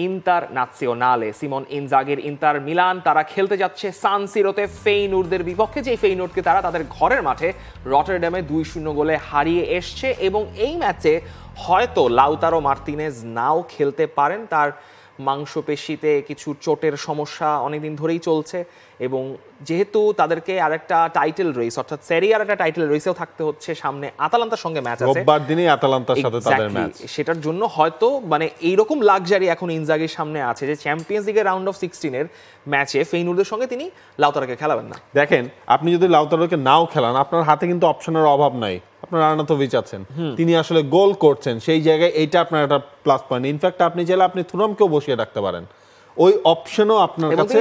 ইন্টারন্যাসিওনালে Simon ইনজাগির inter Milan তারা খেলতে যাচ্ছে সান সিরোতে ফেইনুর্দের বিপক্ষে, যে ফেইনুর্দকে তারা তাদের ঘরের মাঠে রটারডামে 2-0 গোলে হারিয়ে এসছে। এবং এই ম্যাচে হয়তো লাউতারো মার্তিনেজ নাও খেলতে পারেন, তার মাংসপেশিতে কিছু চোটের সমস্যা অনেকদিন ধরেই চলছে। এবং যেহেতু তাদেরকে আরেকটা টাইটেল রেস অর্থাৎ সেরিয়ার একটা টাইটেল রেসেও থাকতে হচ্ছে, সামনে আতালান্তার সঙ্গে ম্যাচ আছে রোববার দিনই আতালান্তার সাথে তাদের ম্যাচ, সেটার জন্য হয়তো মানে এইরকম লাক্সারি এখন ইনজাগির সামনে আছে যে চ্যাম্পিয়ন্স লিগের রাউন্ড অফ 16-এর ম্যাচে ফেইনুর্দের সঙ্গে তিনি লাউতারোকে খেলাবেন না। দেখেন, আপনি যদি লাউতারোকে নাও খেলান, আপনার হাতে কিন্তু অপশনের অভাব নাই। আপনার আর্নাতোভিচ আছেন, তিনি আসলে গোল করছেন, সেই জায়গায় এইটা আপনার একটা প্লাস পয়েন্ট। ইনফ্যাক্ট আপনি চাইলে আপনি থুরামকেও বসিয়ে রাখতে পারেন, ওই অপশনও আপনার কাছে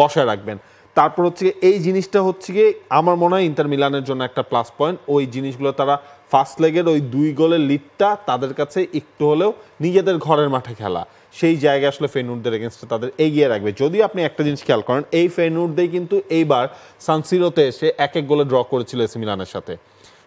বসায় রাখবেন। তারপর হচ্ছে এই জিনিসটা হচ্ছে গিয়ে আমার মনে হয় ইন্টার মিলানের জন্য একটা প্লাস পয়েন্ট। ওই জিনিসগুলো তারা ফার্স্ট লেগের ওই 2 গোলের লিডটা তাদের কাছে একটু হলেও নিজেদের ঘরের মাঠে খেলা, সেই জায়গায় আসলে ফেইনুর্দের এগেনস্টে তাদের এগিয়ে রাখবে। যদি আপনি একটা জিনিস খেয়াল করেন, এই ফেইনুর্দেই কিন্তু এইবার সান সিরোতে এসে 1-1 গোলে ড্র করেছিল এসি মিলানের সাথে।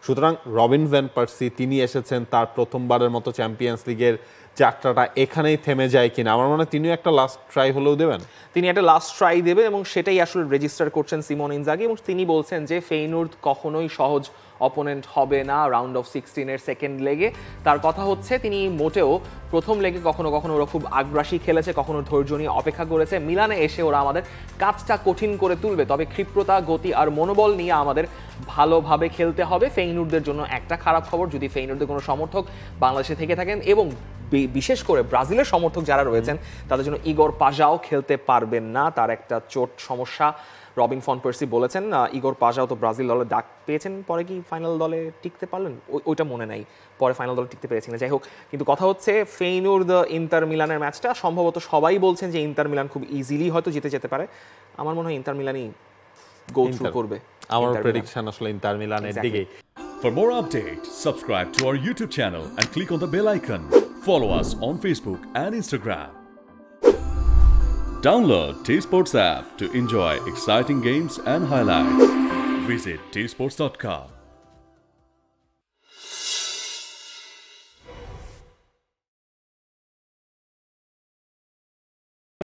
সুতরাং রবিন ভ্যান পার্সি তিনি এসেছেন, তার প্রথমবারের মতো চ্যাম্পিয়ন্স লিগের যাত্রাটা এখানেই থেমে যায় কিনা, আমার মনে হয় তিনিও একটা লাস্ট ট্রাই হলেও দেবেন, তিনি একটা লাস্ট ট্রাই দেবেন এবং সেটাই আসলে রেজিস্টার করছেন সিমন ইনজাগি। এবং তিনি বলছেন যে ফেইনুর্দ কখনোই সহজ অপোনেন্ট হবে না রাউন্ড অফ 16-এর সেকেন্ড লেগে। তার কথা হচ্ছে তিনি মোটেও প্রথম লেগে কখনো কখনো ওরা খুব আগ্রাসী খেলেছে, কখনো ধৈর্য নিয়ে অপেক্ষা করেছে, মিলানে এসে ওরা আমাদের কাজটা কঠিন করে তুলবে, তবে ক্ষিপ্রতা, গতি আর মনোবল নিয়ে আমাদের ভালোভাবে খেলতে হবে। ফেইনুর্দের জন্য একটা খারাপ খবর, যদি ফেইনুর্দের কোনো সমর্থক বাংলাদেশে থেকে থাকেন এবং বিশেষ করে ব্রাজিলের সমর্থক যারা রয়েছেন তাদের জন্য ইগোর পাজাও খেলতে পারবেন না, তার একটা চোট সমস্যা। রবিন ফন পার্সি বলেছেন ইগোর পাজাও তো ব্রাজিল দলে ডাক পেয়েছেন, পরে কি ফাইনাল দলে টিকতে পারলেন ওইটা মনে নাই, পরে ফাইনাল দলে টিকতে পেরেছিলেন, যাই হোক। কিন্তু কথা হচ্ছে ফেইনুর্দ ইন্টার মিলানের ম্যাচটা সম্ভবত সবাই বলছেন যে ইন্টার মিলান খুব ইজিলি হয়তো জিতে যেতে পারে। আমার মনে হয় ইন্টার মিলানই গো থ্রু করবে। আমার প্রেডিকশন আসলে ইন্টার মিলানের দিকে। For more updates, subscribe to our YouTube channel and click on the bell icon. Follow us on Facebook and Instagram. Download T-Sports app to enjoy exciting games and highlights. Visit tsports.com.